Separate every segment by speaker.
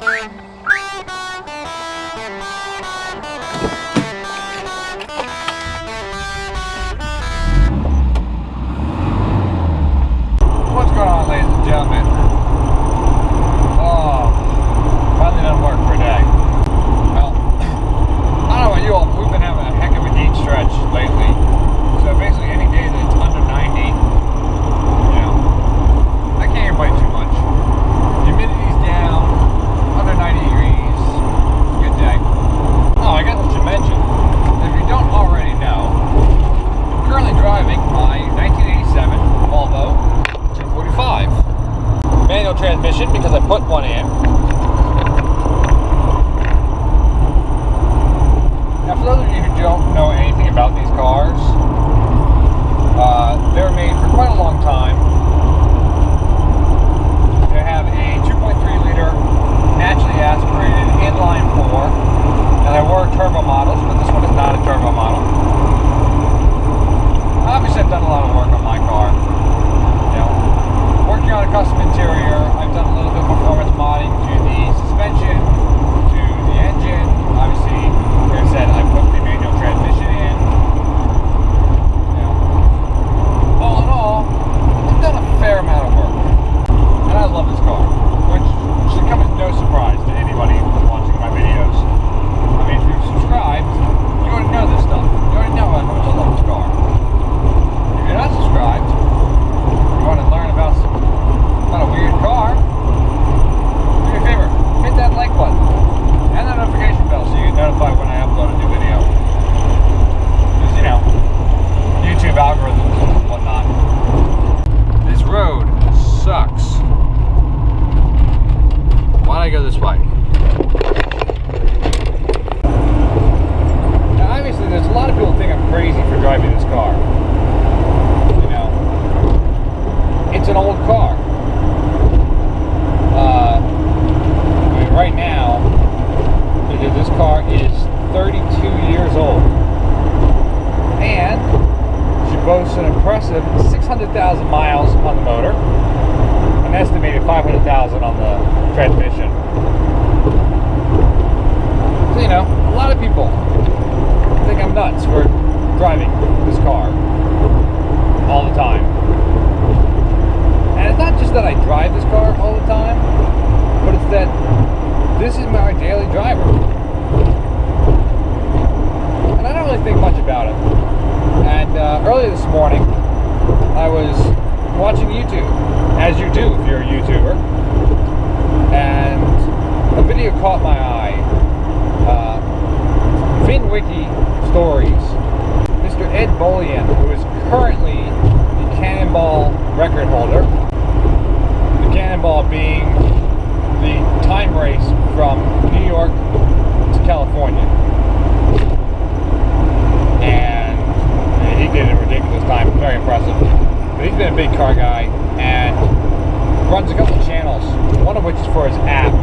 Speaker 1: What's going on, ladies and gentlemen? Oh, finally done work for a day. Well, I don't know about you all, but we've been having a heck of a heat stretch lately. So basically any day that it's under 90, you know, I can't complain too much. Humidity's down, under 90 degrees, it's a good day. Oh, I guess I should mention, if you don't already know, I'm currently driving my 1987 Volvo 245. Manual transmission because I put one in. Now, for those of you who don't know anything about these cars, they were made for quite a long time. They have a 2.3 liter naturally aspirated inline 4. Now, there were turbo models, but this one is not a turbo model. Obviously, I've done a lot of work on my car. Working on a custom interior, I've done a little bit of performance modding to the suspension, to the engine. Obviously, like I said, I put the manual transmission in. You know, all in all, I've done a fair amount of work, and I love this car, which should come as no surprise to anybody who's watching my videos. I mean, if you've subscribed, you already know this stuff. You already know how much I love this car. If you're not subscribed, you want to learn about a weird car, do me a favor, hit that like button and the notification bell so you get notified when I upload a new video. Because, you know, YouTube algorithms and whatnot. This road sucks. Why'd I go this way? Now, obviously, there's a lot of people who think I'm crazy for driving this car. You know, it's an old car. Right now, because this car is 32 years old, and she boasts an impressive 600,000 miles on the motor, an estimated 500,000 on the transmission. So, you know, a lot of people think I'm nuts for driving this car all the time. And it's not just that I drive this car all the time, but it's that this is my daily driver. And I don't really think much about it. And earlier this morning, I was watching YouTube, as you do if you're a YouTuber, and a video caught my eye. VinWiki Stories. Mr. Ed Bolian, who is currently the Cannonball record holder. The Cannonball being the time race from New York to California. And he did it in a ridiculous time, very impressive. But he's been a big car guy and runs a couple of channels, one of which is for his app,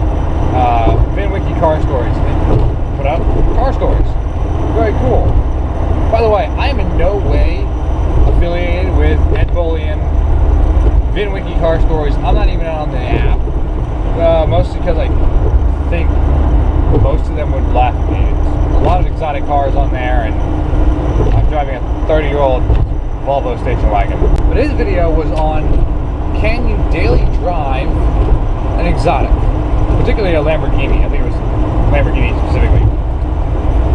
Speaker 1: VinWiki Car Stories. They put out car stories. Very cool. By the way, I am in no way affiliated with Ed Bolian, VinWiki Car Stories. I'm not even on the app. Mostly because I think most of them would laugh at me. It's a lot of exotic cars on there, and I'm driving a 30-year-old Volvo station wagon. But his video was on, can you daily drive an exotic? Particularly a Lamborghini. I think it was Lamborghini specifically.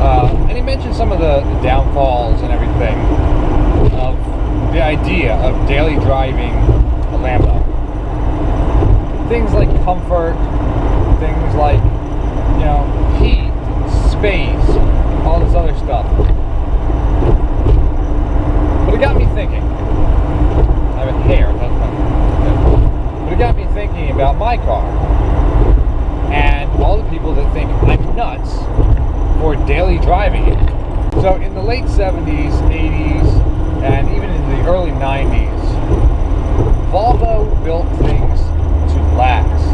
Speaker 1: And he mentioned some of the downfalls and everything of the idea of daily driving a Lambo. Things like comfort, things like, you know, heat, space, all this other stuff. But it got me thinking. I have a hair, that's not. But it got me thinking about my car and all the people that think I'm nuts for daily driving it. So in the late 70s, 80s, and even in the early 90s, Volvo built things to last.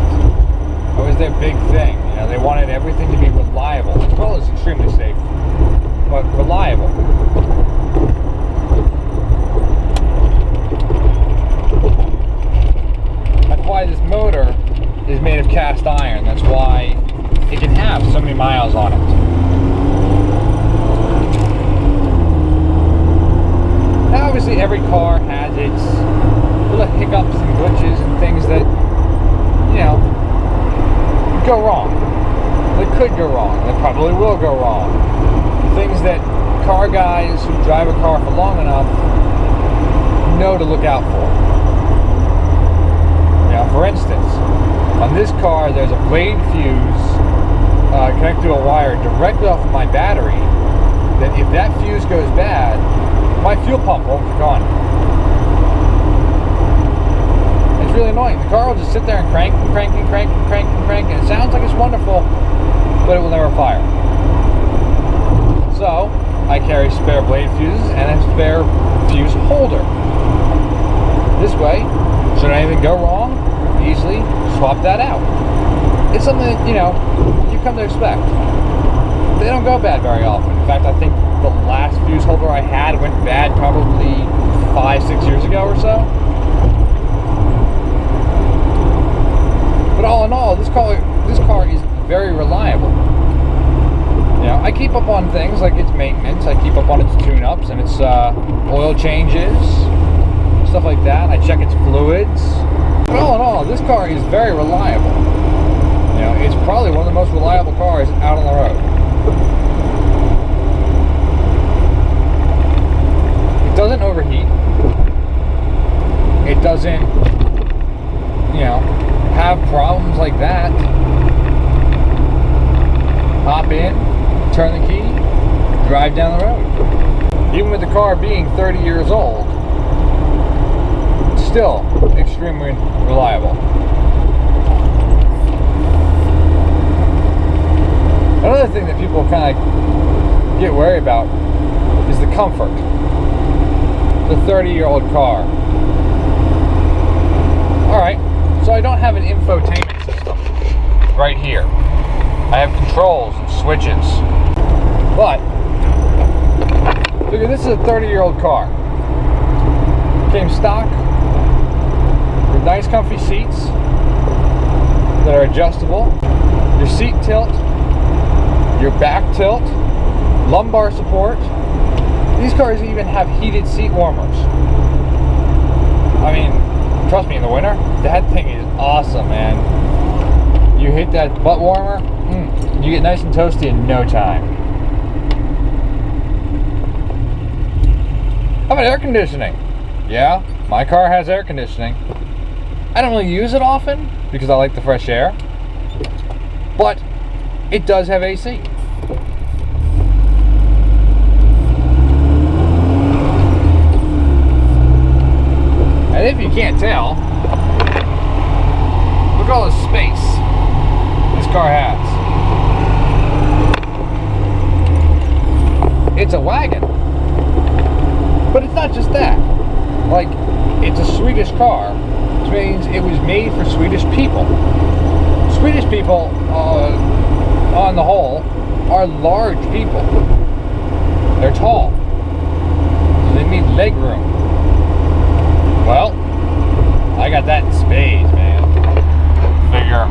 Speaker 1: It was their big thing. You know, they wanted everything to be reliable, as well as extremely safe, but reliable. That's why this motor is is made of cast iron. That's why it can have so many miles on it. Now, obviously, every car has its little hiccups and glitches and things that, you know, go wrong. They could go wrong. They probably will go wrong. Things that car guys who drive a car for long enough know to look out for. Now, for instance, on this car, there's a blade fuse connected to a wire directly off of my battery that if that fuse goes bad, my fuel pump won't kick on. It's really annoying. The car will just sit there and crank and crank and crank and crank and crank, and it sounds like it's wonderful, but it will never fire. So, I carry spare blade fuses and a spare fuse holder. This way, should anything go wrong, easily swap that out. It's something that, you know, you come to expect. They don't go bad very often. In fact, I think the last fuse holder I had went bad probably 5-6 years ago or so. But all in all, this car is very reliable. You know, I keep up on things like its maintenance. I keep up on its tune-ups and its oil changes, stuff like that. I check its fluids. But all in all, this car is very reliable. You know, it's probably one of the most reliable cars out on the road. It doesn't overheat. It doesn't, you know, have problems like that. Hop in, turn the key, drive down the road. Even with the car being 30 years old, still extremely reliable. Another thing that people kind of get worried about is the comfort. The 30-year-old car. Alright, so I don't have an infotainment system right here. I have controls and switches. But, figure this is a 30-year-old car. Came stock with nice comfy seats that are adjustable. Your seat tilt, your back tilt, lumbar support. These cars even have heated seat warmers. I mean, trust me, in the winter, that thing is awesome, man. You hit that butt warmer, you get nice and toasty in no time. How about air conditioning? Yeah, my car has air conditioning. I don't really use it often because I like the fresh air, but it does have AC. And if you can't tell, look at all the space this car has. It's a wagon. But it's not just that. Like, it's a Swedish car, which means it was made for Swedish people. Swedish people, on the whole, are large people. They're tall. So they need leg room. Well, I got that in spades, man. Figure.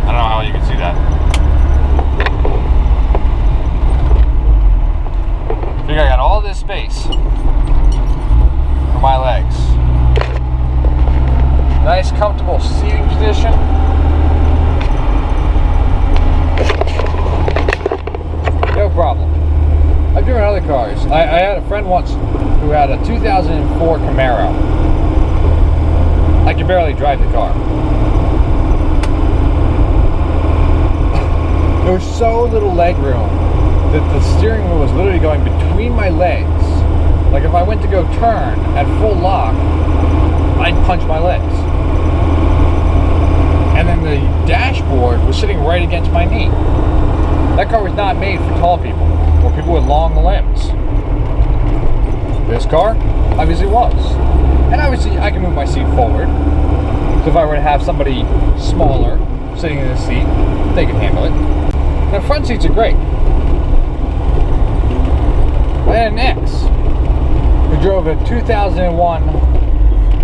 Speaker 1: I don't know how you can see that. Figure I got all this space for my legs. Nice, comfortable seating position. No problem. I've driven other cars. I had a friend once who had a 2004 Camaro. I could barely drive the car. There was so little leg room that the steering wheel was literally going between my legs. Like if I went to go turn at full lock, I'd punch my legs. And then the dashboard was sitting right against my knee. That car was not made for tall people or people with long limbs. This car obviously was. And obviously I can move my seat forward. So if I were to have somebody smaller sitting in the seat, they can handle it. The front seats are great. I had an ex who drove a 2001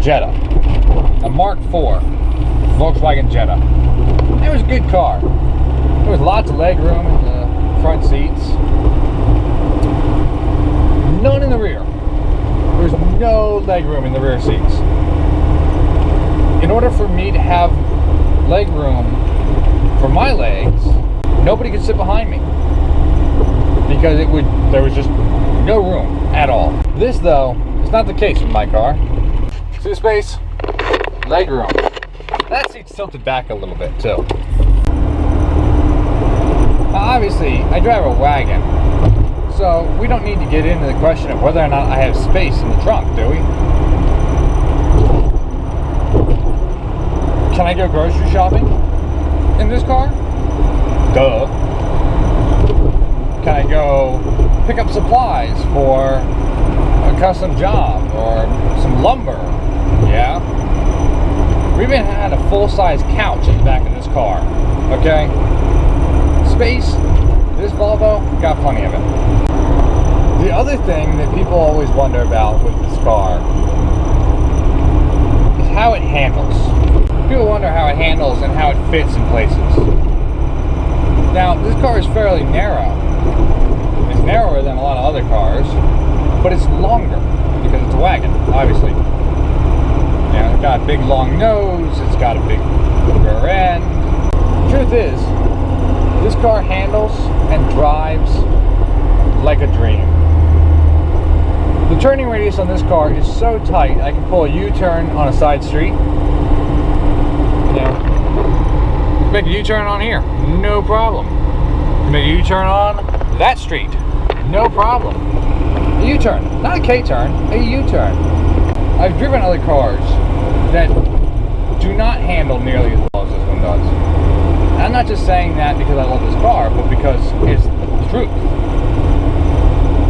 Speaker 1: Jetta, a Mark IV. Volkswagen Jetta. It was a good car. There was lots of leg room in the front seats. None in the rear. There was no leg room in the rear seats. In order for me to have leg room for my legs, nobody could sit behind me because there was just no room at all. This though is not the case with my car. See the space? Leg room. That seat's tilted back a little bit too. Now obviously I drive a wagon, so we don't need to get into the question of whether or not I have space in the trunk, do we? Can I go grocery shopping in this car? Duh. Can I go pick up supplies for a custom job or some lumber? Yeah. We even had a full-size couch in the back of this car. Okay? Space, this Volvo, got plenty of it. The other thing that people always wonder about with this car is how it handles. People wonder how it handles and how it fits in places. Now, this car is fairly narrow. It's narrower than a lot of other cars, but it's longer because it's a wagon, obviously. You know, it's got a big long nose, it's got a big rear end. The truth is, this car handles and drives like a dream. The turning radius on this car is so tight, I can pull a U-turn on a side street. You know, make a U-turn on here, no problem. Make a U-turn on that street, no problem. A U-turn, not a K-turn, a U-turn. I've driven other cars that do not handle nearly as well as this one does. And I'm not just saying that because I love this car, but because it's the truth.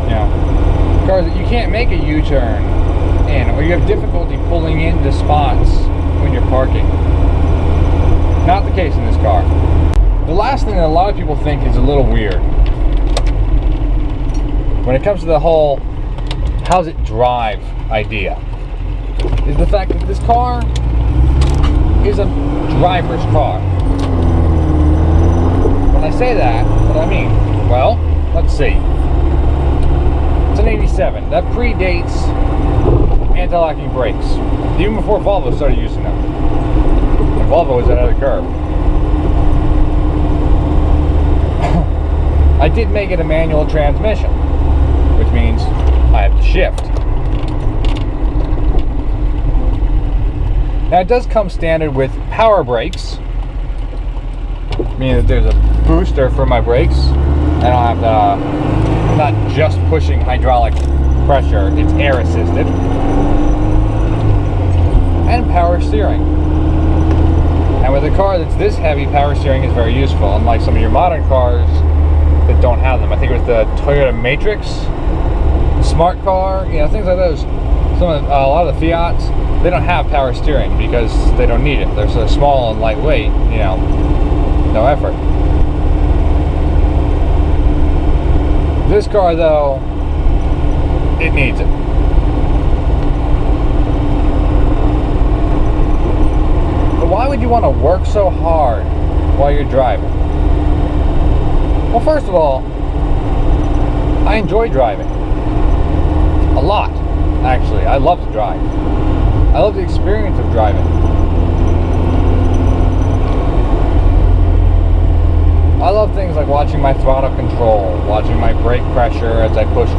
Speaker 1: You know, cars that you can't make a U-turn in, or you have difficulty pulling into spots when you're parking. Not the case in this car. The last thing that a lot of people think is a little weird when it comes to the whole how's it drive idea is the fact that this car is a driver's car. When I say that, what do I mean? Well, let's see. It's an 87. That predates anti-locking brakes. Even before Volvo started using them. And Volvo was ahead of the curve. I did make it a manual transmission, which means I have to shift. Now it does come standard with power brakes, meaning that there's a booster for my brakes. I don't have to, I'm not just pushing hydraulic pressure, it's air assisted. And power steering. And with a car that's this heavy, power steering is very useful, unlike some of your modern cars that don't have them. I think it was the Toyota Matrix, Smart Car, you know, things like those. A lot of the Fiats, they don't have power steering because they don't need it. They're so small and lightweight, you know, no effort. This car, though, it needs it. But why would you want to work so hard while you're driving? Well, first of all, I enjoy driving. A lot, actually. I love to drive. I love the experience of driving. I love things like watching my throttle control, watching my brake pressure as I push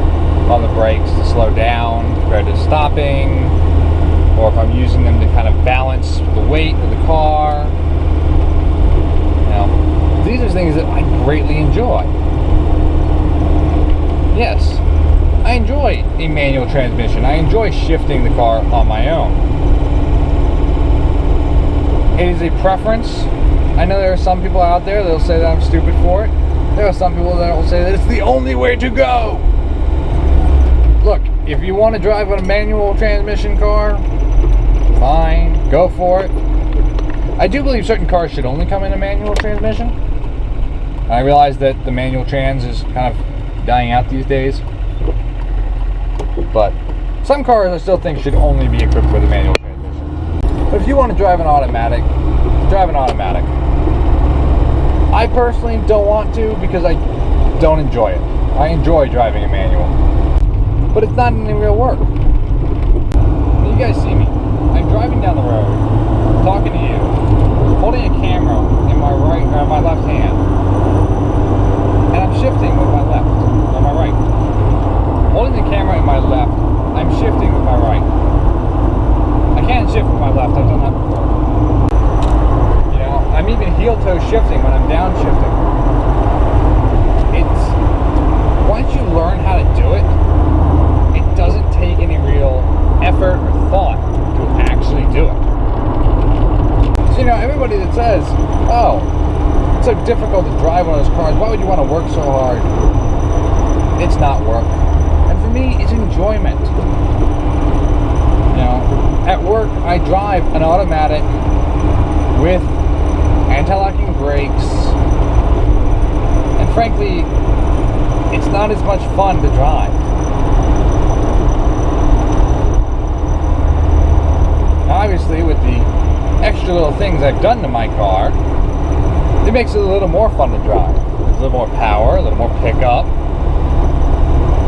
Speaker 1: on the brakes to slow down compared to stopping, or if I'm using them to kind of balance the weight of the car. You know, these are things that I greatly enjoy. Yes, I enjoy a manual transmission. I enjoy shifting the car on my own. It is a preference. I know there are some people out there that will say that I'm stupid for it. There are some people that will say that it's the only way to go. Look, if you want to drive a manual transmission car, fine, go for it. I do believe certain cars should only come in a manual transmission. I realize that the manual trans is kind of dying out these days. But some cars I still think should only be equipped with a manual transmission. But if you want to drive an automatic, drive an automatic. I personally don't want to because I don't enjoy it. I enjoy driving a manual. But it's not any real work. You guys see me. I'm driving down the road, talking to you, holding a camera in my right or my left hand, and I'm shifting with my left or my right. Holding the camera in my left, I'm shifting with my right. I can't shift with my left. I've done that before. You know, I'm even heel toe shifting when I'm downshifting. It's once you learn how to do it, it doesn't take any real effort or thought to actually do it. So, you know, everybody that says, oh, it's so difficult to drive one of those cars, why would you want to work so hard? It's not work. And for me, it's enjoyment. You know, at work, I drive an automatic with anti-locking brakes, and frankly, it's not as much fun to drive. Obviously, with the extra little things I've done to my car, it makes it a little more fun to drive. There's a little more power, a little more pickup.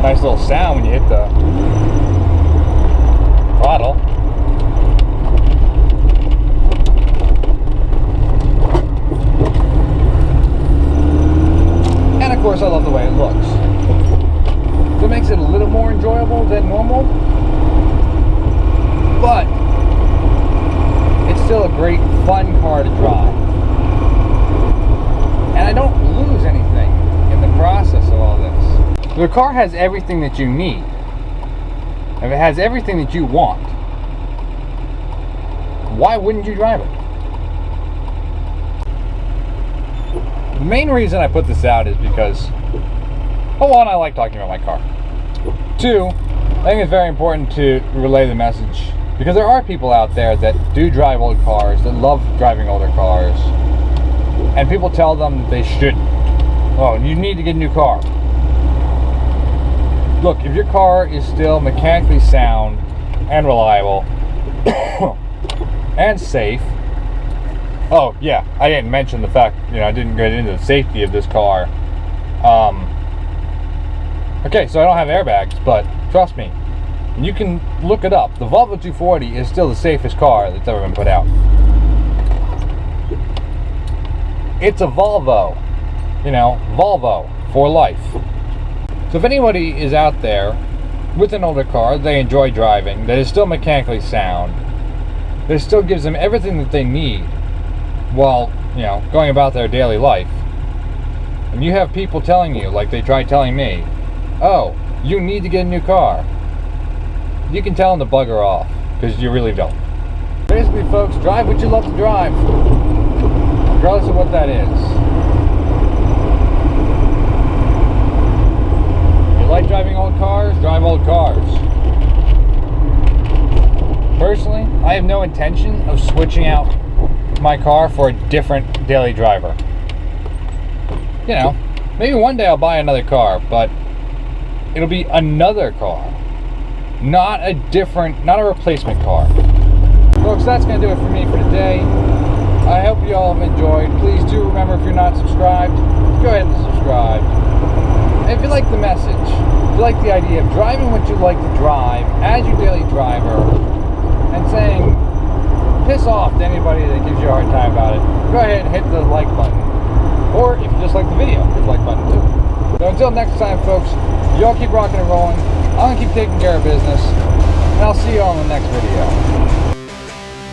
Speaker 1: Nice little sound when you hit the throttle. And of course, I love the way it looks. So it makes it a little more enjoyable than normal. But it's still a great, fun car to drive. And I don't lose anything in the process of all this. The car has everything that you need. If it has everything that you want, why wouldn't you drive it? The main reason I put this out is because, well, one, I like talking about my car. Two, I think it's very important to relay the message because there are people out there that do drive old cars, that love driving older cars, and people tell them that they shouldn't. Oh, you need to get a new car. Look, if your car is still mechanically sound and reliable and safe. Oh, yeah, I didn't mention the fact, I didn't get into the safety of this car. Okay, so I don't have airbags, but trust me, you can look it up. The Volvo 240 is still the safest car that's ever been put out. It's a Volvo, Volvo for life. So if anybody is out there with an older car they enjoy driving, that is still mechanically sound, that still gives them everything that they need while, going about their daily life, and you have people telling you, like they tried telling me, oh, you need to get a new car, you can tell them to bugger off, because you really don't. Basically, folks, drive what you love to drive, regardless of what that is. If you like driving old cars, drive old cars. Personally, I have no intention of switching out my car for a different daily driver. Maybe one day I'll buy another car, but it'll be another car, not a replacement car. Folks, that's going to do it for me for today. I hope you all have enjoyed. Please do remember, if you're not subscribed, go ahead and subscribe. And if you like the message, if you like the idea of driving what you like to drive as your daily driver, and saying piss off to anybody that gives you a hard time about it, go ahead and hit the like button. Or if you just like the video, hit the like button too. So until next time, folks, y'all keep rocking and rolling. I'm going to keep taking care of business, and I'll see you all in the next video.